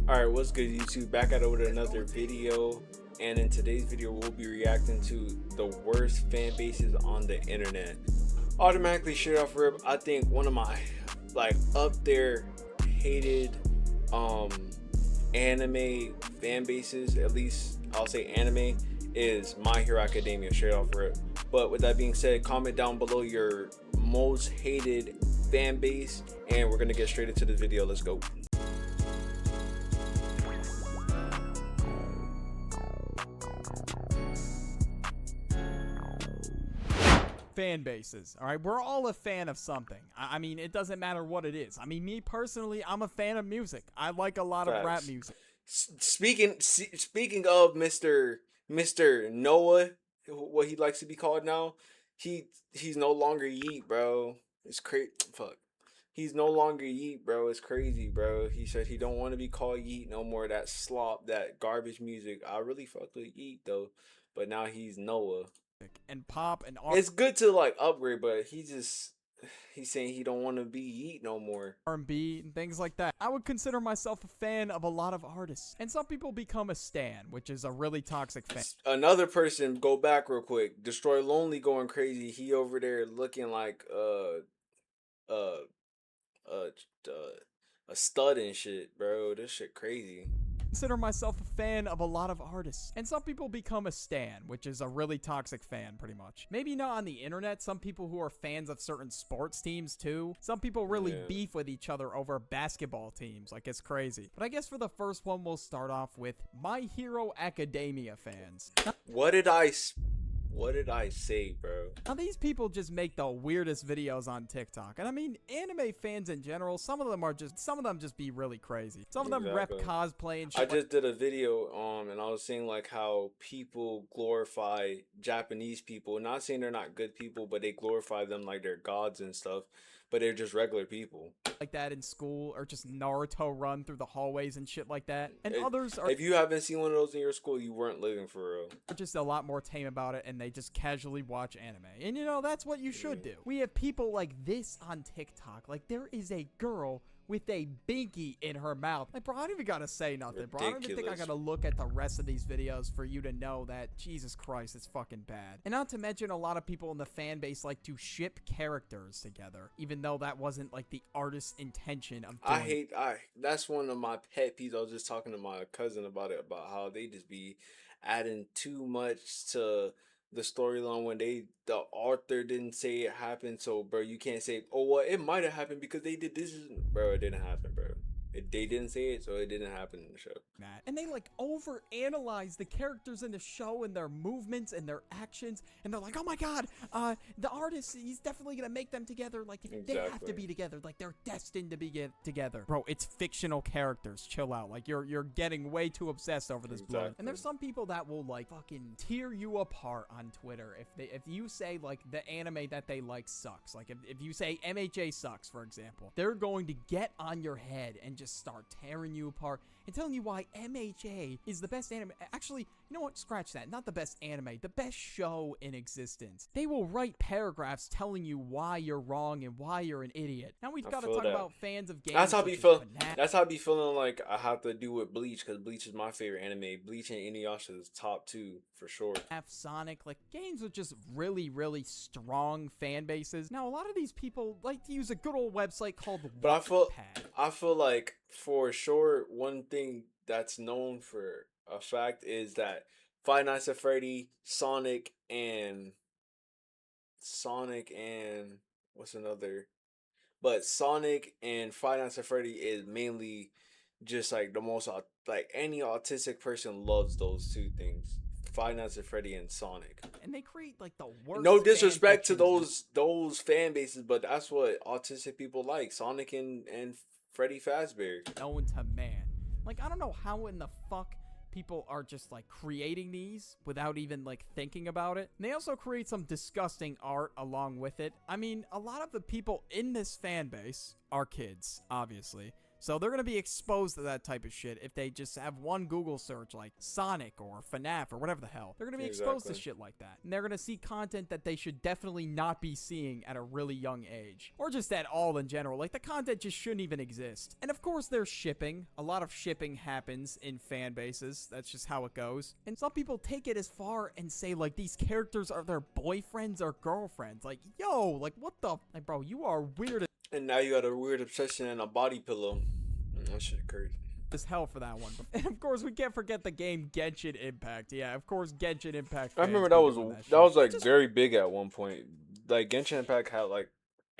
Alright, what's good YouTube? Back at it with another video, and in today's video we'll be reacting to the worst fan bases on the internet. Automatically straight off rip, I think one of my up there hated anime fan bases, at least I'll say anime, is My Hero Academia straight off rip. But with that being said, comment down below your most hated fan base and we're gonna get straight into the video. Let's go. Fan bases. All right, we're all a fan of something. I mean, it doesn't matter what it is. I mean, me personally, I'm a fan of music. I like a lot of rap music. Speaking of Mr. Noah, what he likes to be called now, he's no longer Yeet, bro. It's crazy. Fuck. He's no longer Yeet, bro. It's crazy, bro. He said he don't want to be called Yeet no more. That slop, that garbage music. I really fuck with Yeet though, but now he's Noah. And pop and it's good to like upgrade, but he's saying he don't want to be Yeet no more. R&B and things like that. I would consider myself a fan of a lot of artists, and some people become a stan, which is a really toxic fan. Another person, go back real quick, Destroy Lonely going crazy. He over there looking like a stud and shit, bro. This shit crazy. Consider myself a fan of a lot of artists, and some people become a stan, which is a really toxic fan, pretty much. Maybe not on the internet. Some people who are fans of certain sports teams too. Some people really beef with each other over basketball teams, like it's crazy. But I guess for the first one, we'll start off with My Hero Academia fans. What did I say, bro? Now, these people just make the weirdest videos on TikTok. And I mean, anime fans in general, some of them just be really crazy. Some of them rep cosplay and shit. I just did a video, and I was saying like how people glorify Japanese people. Not saying they're not good people, but they glorify them like they're gods and stuff. But they're just regular people. Like that in school, or just Naruto run through the hallways and shit like that. And others are... If you haven't seen one of those in your school, you weren't living for real. They're just a lot more tame about it, and they just casually watch anime. And you know, that's what you should do. We have people like this on TikTok. Like, there is a girl with a binky in her mouth. Like, bro, I don't even gotta say nothing, bro. I don't even think I gotta look at the rest of these videos for you to know that, Jesus Christ, it's fucking bad. And not to mention, a lot of people in the fan base like to ship characters together, even though that wasn't like the artist's intention of doing that's one of my pet peeves. I was just talking to my cousin about it, about how they just be adding too much to the storyline when the author didn't say it happened. So bro, you can't say, oh well, it might have happened because they did this. Bro, it didn't happen, bro. They didn't say it, so it didn't happen in the show. And they like over analyze the characters in the show and their movements and their actions, and they're like, oh my god, the artist, he's definitely gonna make them together. Like they have to be together, like they're destined to be together. Bro, it's fictional characters. Chill out. Like you're getting way too obsessed over this blood. And there's some people that will like fucking tear you apart on Twitter if you say like the anime that they like sucks. Like if you say MHA sucks, for example, they're going to get on your head and just start tearing you apart and telling you why MHA is the best anime. Actually, you know what? Scratch that. Not the best anime, the best show in existence. They will write paragraphs telling you why you're wrong and why you're an idiot. Now we've got to talk about fans of games. That's how I be feeling. That's how I be feeling like I have to do with Bleach, because Bleach is my favorite anime. Bleach and Inuyasha is top 2 for sure. Sonic, like games with just really, really strong fan bases. Now a lot of these people like to use a good old website called I feel like for sure one thing that's known for a fact is that Five Nights at Freddy, Sonic and what's another? But Sonic and Five Nights at Freddy is mainly just like the most, like any autistic person loves those two things. Five Nights at Freddy and Sonic. And they create like the worst. No disrespect to those fan bases, but that's what autistic people like. Sonic and Freddy Fazbear. Known to man. Like, I don't know how in the fuck people are just like creating these without even like thinking about it. And they also create some disgusting art along with it. I mean, a lot of the people in this fan base are kids, obviously. So they're going to be exposed to that type of shit if they just have one Google search like Sonic or FNAF or whatever the hell. They're going to be exposed to shit like that. And they're going to see content that they should definitely not be seeing at a really young age. Or just at all in general. Like, the content just shouldn't even exist. And of course, there's shipping. A lot of shipping happens in fan bases. That's just how it goes. And some people take it as far and say, like, these characters are their boyfriends or girlfriends. Like, yo, like, what the? Like, bro, you are weird And now you got a weird obsession and a body pillow. That shit crazy as hell for that one. And of course, we can't forget the game Genshin Impact. Yeah, of course, Genshin Impact. I remember that was like very big at one point. Like Genshin Impact had like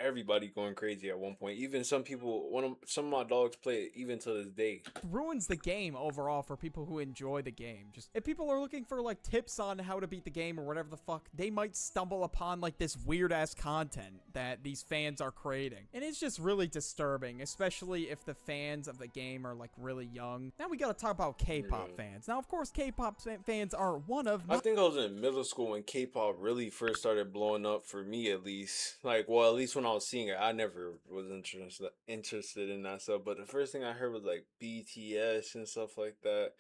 everybody going crazy at one point. Even some people, some of my dogs play it even to this day. Ruins the game overall for people who enjoy the game. Just if people are looking for like tips on how to beat the game or whatever the fuck, they might stumble upon like this weird ass content that these fans are creating. And it's just really disturbing, especially if the fans of the game are like really young. Now we gotta talk about K-pop fans. Now, of course, K-pop fans are one of... I think I was in middle school when K-pop really first started blowing up, for me at least. Like, well, at least when I was seeing it, I never was interested in that stuff. But the first thing I heard was like BTS and stuff like that.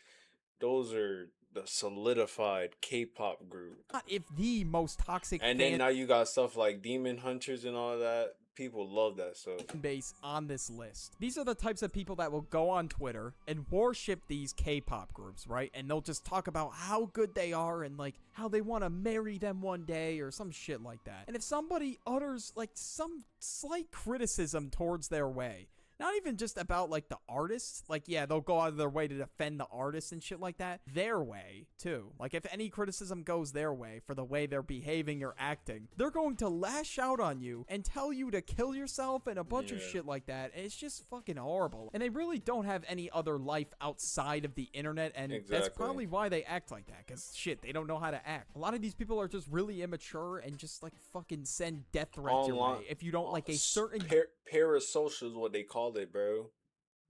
Those are the solidified K-pop group. Not if the most toxic and then now you got stuff like Demon Hunters and all that. People love that stuff. Base on this list. These are the types of people that will go on Twitter and worship these K-pop groups, right? And they'll just talk about how good they are and like how they want to marry them one day or some shit like that. And if somebody utters like some slight criticism towards their way, not even just about, like, the artists. Like, yeah, they'll go out of their way to defend the artists and shit like that. Their way, too. Like, if any criticism goes their way for the way they're behaving or acting, they're going to lash out on you and tell you to kill yourself and a bunch of shit like that. And it's just fucking horrible. And they really don't have any other life outside of the internet, and that's probably why they act like that. Because, shit, they don't know how to act. A lot of these people are just really immature and just, like, fucking send death threats your way if you don't like a certain... Parasocial is what they call it, bro.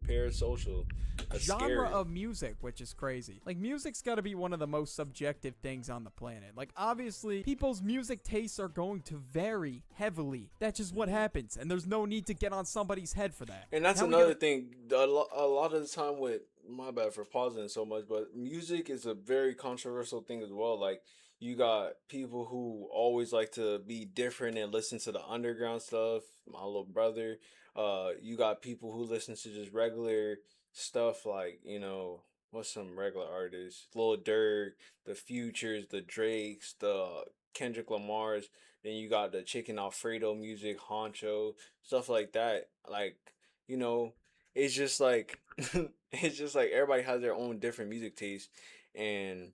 Parasocial. That's genre scary. Of music, which is crazy. Like, music's got to be one of the most subjective things on the planet. Like, obviously, people's music tastes are going to vary heavily. That's just what happens, and there's no need to get on somebody's head for that. And that's another thing. A lot of the time with, my bad for pausing so much, but music is a very controversial thing as well. Like, you got people who always like to be different and listen to the underground stuff. My little brother. You got people who listen to just regular stuff, like, you know, what's some regular artists? Lil Durk, the Futures, the Drakes, the Kendrick Lamars. Then you got the Chicken Alfredo music, Honcho, stuff like that. Like, you know, it's just like it's just like everybody has their own different music taste, and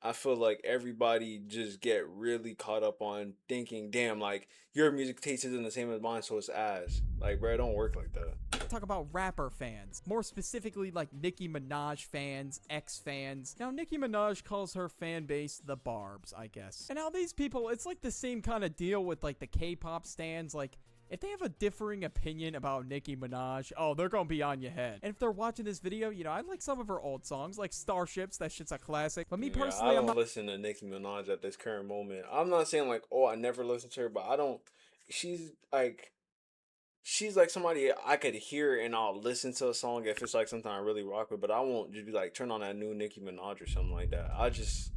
I feel like everybody just get really caught up on thinking, damn, like, your music taste isn't the same as mine, so it's ass. Like, bro, it don't work like that. Talk about rapper fans. More specifically, like, Nicki Minaj fans, X fans. Now, Nicki Minaj calls her fan base the Barbs, I guess. And now these people, it's like the same kind of deal with, like, the K-pop stans. Like, if they have a differing opinion about Nicki Minaj, oh, they're gonna be on your head. And if they're watching this video, you know, I like some of her old songs, like Starships. That shit's a classic. But me personally, I don't listen to Nicki Minaj at this current moment. I'm not saying like, oh, I never listen to her, but I don't. She's like somebody I could hear and I'll listen to a song if it's like something I really rock with. But I won't just be like, turn on that new Nicki Minaj or something like that. I just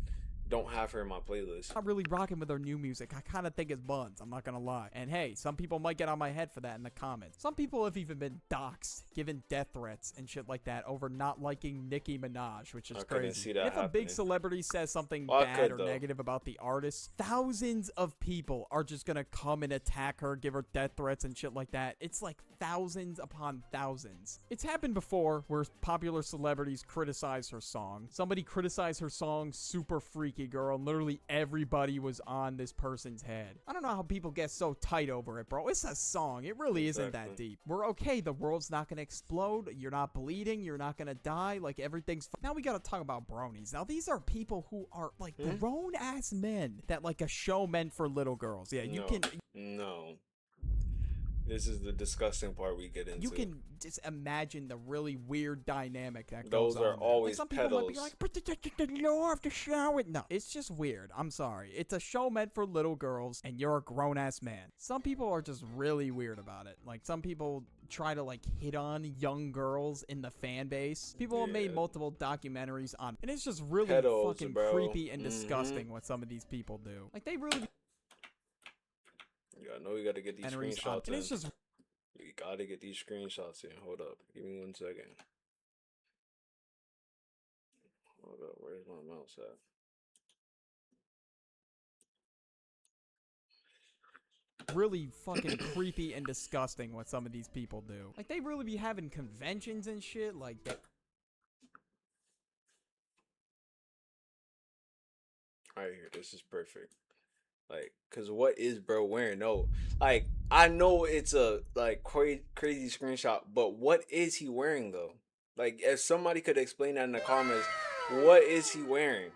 don't have her in my playlist. I'm really rocking with her new music. I kind of think it's buns. I'm not gonna lie. And hey, some people might get on my head for that in the comments. Some people have even been doxxed, given death threats and shit like that over not liking Nicki Minaj, which is crazy. See that if a big celebrity says something bad or negative about the artist, thousands of people are just gonna come and attack her, give her death threats and shit like that. It's like thousands upon thousands. It's happened before where popular celebrities criticize her song. Somebody criticized her song Super Freaky Girl, and literally everybody was on this person's head. I don't know how people get so tight over it, bro. It's a song. It really isn't that deep. We're okay. The world's not gonna explode. You're not bleeding. You're not gonna die. Like, everything's fine. Now we gotta talk about bronies. Now, these are people who are like grown-ass men that like a show meant for little girls. Yeah, you can... No. This is the disgusting part we get into. You can just imagine the really weird dynamic that goes on. Those are always some pedals. People might be like, but the law of the show. No, it's just weird. I'm sorry. It's a show meant for little girls, and you're a grown-ass man. Some people are just really weird about it. Like, some people try to like hit on young girls in the fan base. People have made multiple documentaries on, and it's just really Pedos, fucking bro. creepy and disgusting what some of these people do. Like they really. Yeah, I know we gotta get these screenshots and in. it's just. We gotta get these screenshots in. Hold up, give me 1 second. Hold up, where's my mouse at? Really fucking creepy and disgusting what some of these people do. Like they really be having conventions and shit like that. Right here, this is perfect. Like, cause what is bro wearing? No, like I know it's a like crazy screenshot, but what is he wearing though? Like, if somebody could explain that in the comments, what is he wearing?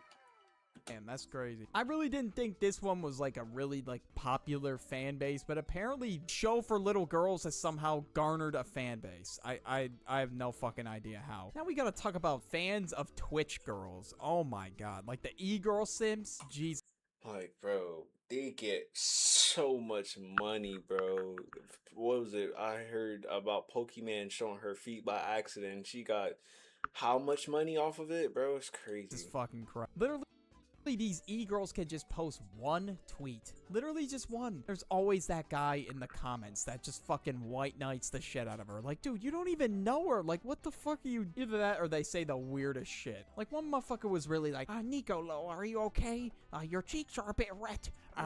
Damn, that's crazy. I really didn't think this one was like a really like popular fan base, but apparently show for little girls has somehow garnered a fan base. I have no fucking idea how. Now we gotta talk about fans of Twitch girls. Oh my god. Like the e-girl simps. Jeez. Like, bro, they get so much money, bro. What was it? I heard about Pokemon showing her feet by accident. She got how much money off of it, bro? It's crazy. This fucking crap. Literally. These e-girls can just post one tweet. Literally just one. There's always that guy in the comments that just fucking white knights the shit out of her. Like, dude, you don't even know her. Like, what the fuck are you... Either that or they say the weirdest shit. Like, one motherfucker was really like, Nicolo, are you okay? Your cheeks are a bit red.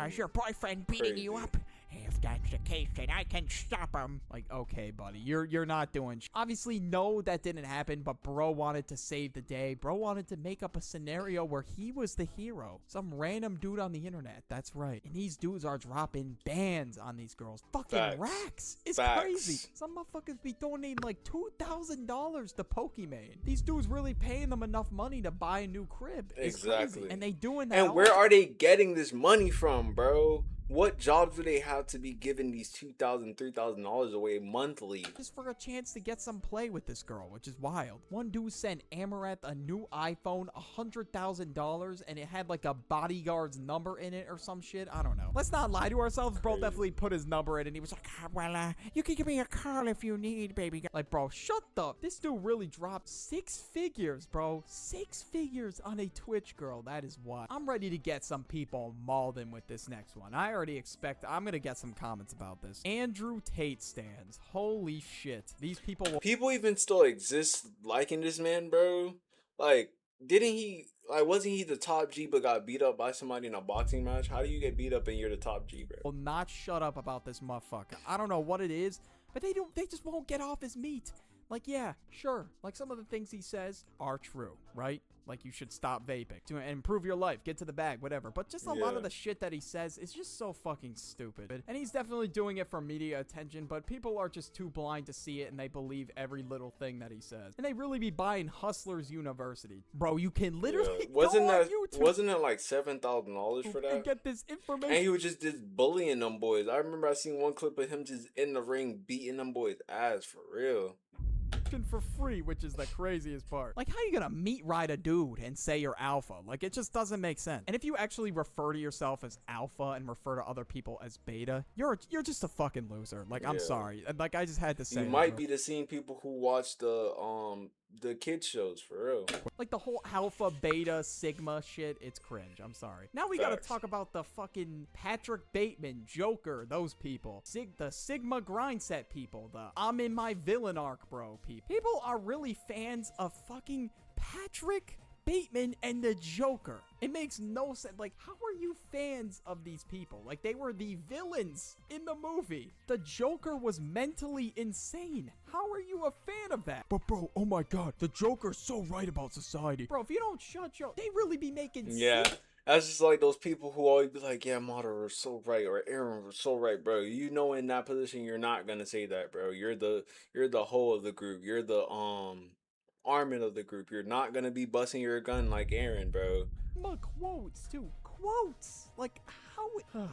Is your boyfriend beating you up? If that's the case, then I can stop him. Like, okay, buddy, you're not doing obviously, no, that didn't happen, but bro wanted to save the day. Bro wanted to make up a scenario where he was the hero. Some random dude on the internet. That's right. And these dudes are dropping bans on these girls. Fucking racks. It's crazy. Some motherfuckers be donating like $2,000 to Pokemon. These dudes really paying them enough money to buy a new crib. It's crazy. And they doing that. And where are they getting this money from, bro? What jobs do they have to be giving these $2,000, $3,000 away monthly? Just for a chance to get some play with this girl, which is wild. One dude sent Amaranth a new iPhone, $100,000, and it had like a bodyguard's number in it or some shit. I don't know. Let's not lie to ourselves. Bro definitely put his number in, and he was like, well, you can give me a call if you need, baby. Like, bro, shut up. This dude really dropped 6 figures, bro. 6 figures on a Twitch girl. That is wild. I'm ready to get some people mauled in with this next one. I already expect I'm gonna get some comments about this. Andrew Tate stands. Holy shit. These people even still exist liking this man, bro. Like, didn't he, like, wasn't he the top G but got beat up by somebody in a boxing match? How do you get beat up and you're the top G, bro? will not shut up about this motherfucker. I don't know what it is, but they just won't get off his meat. Like, yeah, sure. Like, some of the things he says are true, right? Like, you should stop vaping to improve your life, get to the bag, whatever. But just a lot of the shit that he says is just so fucking stupid. And he's definitely doing it for media attention, but people are just too blind to see it, and they believe every little thing that he says. And they really be buying Hustlers University. Bro, you can literally wasn't go on that YouTube. Wasn't it like $7,000 for that? And get this information. And he was just bullying them boys. I remember I seen one clip of him just in the ring beating them boys' ass for real. For free, which is the craziest part. Like, how you gonna meet ride a dude and say you're alpha? Like, it just doesn't make sense. And if you actually refer to yourself as alpha and refer to other people as beta, you're just a fucking loser. Like, I'm sorry. Like, I just had to say. You might be the same people who watch the kids shows for real. Like the whole alpha, beta, sigma shit, it's cringe. I'm sorry. Now we gotta talk about the fucking Patrick Bateman, Joker, those people. The Sigma grind set people. The I'm in my villain arc, bro people. People are really fans of fucking Patrick Bateman and the Joker. It makes no sense. Like, how are you fans of these people? Like, they were the villains in the movie. The Joker was mentally insane. How are you a fan of that? But bro, oh my god, the Joker's so right about society. Bro, if you don't shut your... They really be making sense. That's just like those people who always be like, yeah, Mata was so right, or Aaron was so right, bro. You know, in that position, you're not gonna say that, bro. You're the whole of the group. You're the armament of the group. You're not gonna be busting your gun like Aaron, bro. My quotes too. Quotes. Like how?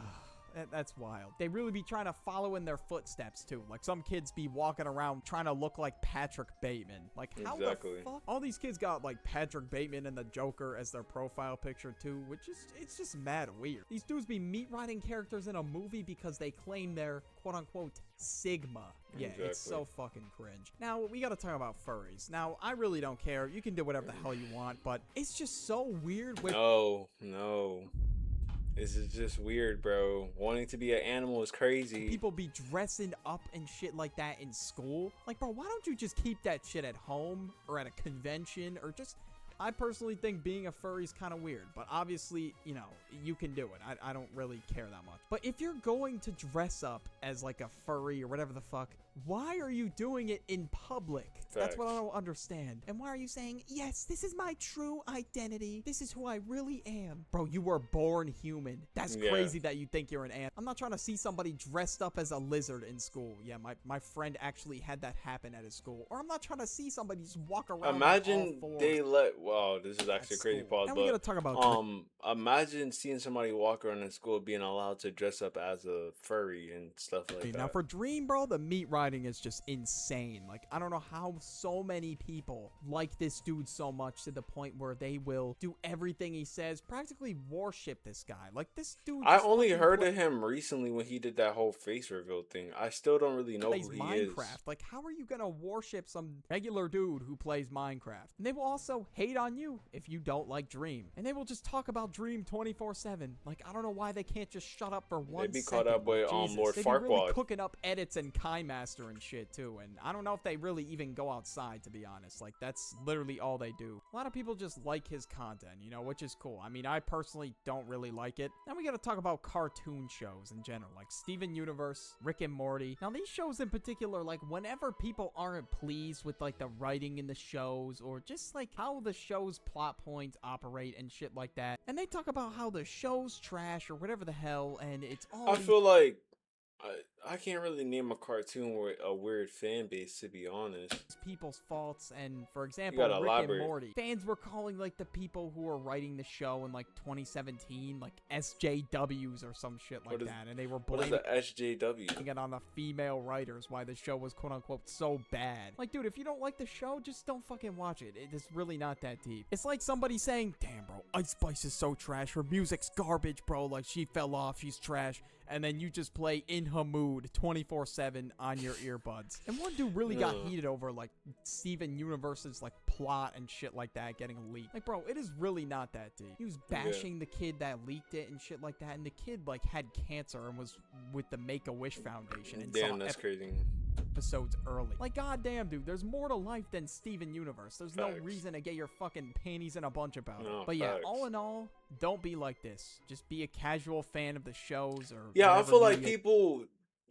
That's wild. They really be trying to follow in their footsteps too. Like some kids be walking around trying to look like Patrick Bateman. Like how the fuck? All these kids got like Patrick Bateman and the Joker as their profile picture too, which is it's just mad weird. These dudes be meat riding characters in a movie because they claim they're quote unquote Sigma. Yeah, it's so fucking cringe. Now, we gotta talk about furries. Now, I really don't care. You can do whatever the hell you want, but it's just so weird with... No. This is just weird, bro. Wanting to be an animal is crazy. People be dressing up and shit like that in school. Like, bro, why don't you just keep that shit at home or at a convention or just... I personally think being a furry is kind of weird, but obviously, you know, you can do it. I don't really care that much. But if you're going to dress up as like a furry or whatever the fuck, why are you doing it in public? Facts. That's what I don't understand. And why are you saying, yes, this is my true identity. This is who I really am. Bro, you were born human. That's crazy that you think you're an ant. I'm not trying to see somebody dressed up as a lizard in school. Yeah, my friend actually had that happen at his school. Or I'm not trying to see somebody just walk around. Imagine they let... Wow, this is actually a crazy pause. Now we gotta talk about imagine seeing somebody walk around in school being allowed to dress up as a furry and stuff like that. Now for Dream, bro, the meat riding is just insane. Like, I don't know how so many people like this dude so much to the point where they will do everything he says, practically worship this guy. Like, this dude... I only heard of him recently when he did that whole face reveal thing. I still don't really know who he is. Like, how are you gonna worship some regular dude who plays Minecraft? And they will also hate on you if you don't like Dream. And they will just talk about Dream 24/7. Like, I don't know why they can't just shut up for 1 second. They be caught up with Lord Farquaad. Really cooking up edits and KaiMaster and shit too. And I don't know if they really even go outside, to be honest. Like, that's literally all they do. A lot of people just like his content, you know, which is cool. I mean, I personally don't really like it. Now we gotta talk about cartoon shows in general, like Steven Universe, Rick and Morty. Now these shows in particular, like whenever people aren't pleased with like the writing in the shows or just like how the show's plot points operate and shit like that, and they talk about how the show's trash or whatever the hell, and it's all... I feel like I can't really name a cartoon with a weird fan base, to be honest. It's people's faults, and for example, Rick and Morty. Fans were calling like the people who were writing the show in like 2017 like SJWs or some shit like that, and they were blaming the SJW it on the female writers why the show was quote unquote so bad. Like, dude, if you don't like the show, just don't fucking watch it. It is really not that deep. It's like somebody saying, damn bro, Ice Spice is so trash, her music's garbage, bro, like she fell off, she's trash, and then you just play In Her Mood 24/7 on your earbuds. And one dude really got heated over like Steven Universe's like plot and shit like that getting leaked. Like, bro, it is really not that deep. He was bashing the kid that leaked it and shit like that, and the kid like had cancer and was with the Make-A-Wish Foundation and damn, that's crazy. Episodes early. Like, goddamn, dude, there's more to life than Steven Universe. There's no reason to get your fucking panties in a bunch about it. But yeah, all in all, don't be like this. Just be a casual fan of the shows or... Yeah, I feel like people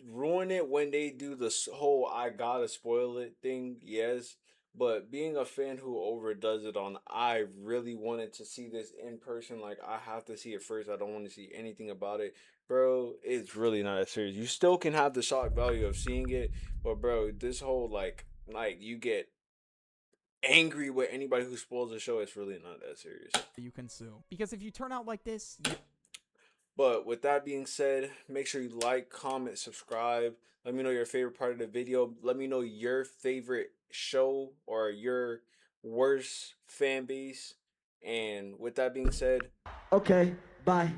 ruin it when they do this whole I gotta spoil it thing, yes. But being a fan who overdoes it on, I really wanted to see this in person. Like, I have to see it first. I don't want to see anything about it. Bro, it's really not that serious. You still can have the shock value of seeing it. But, bro, this whole, like you get angry with anybody who spoils the show. It's really not that serious. You consume. Because if you turn out like this... But with that being said, make sure you like, comment, subscribe. Let me know your favorite part of the video. Let me know your favorite show or your worst fan base. And with that being said, okay, bye.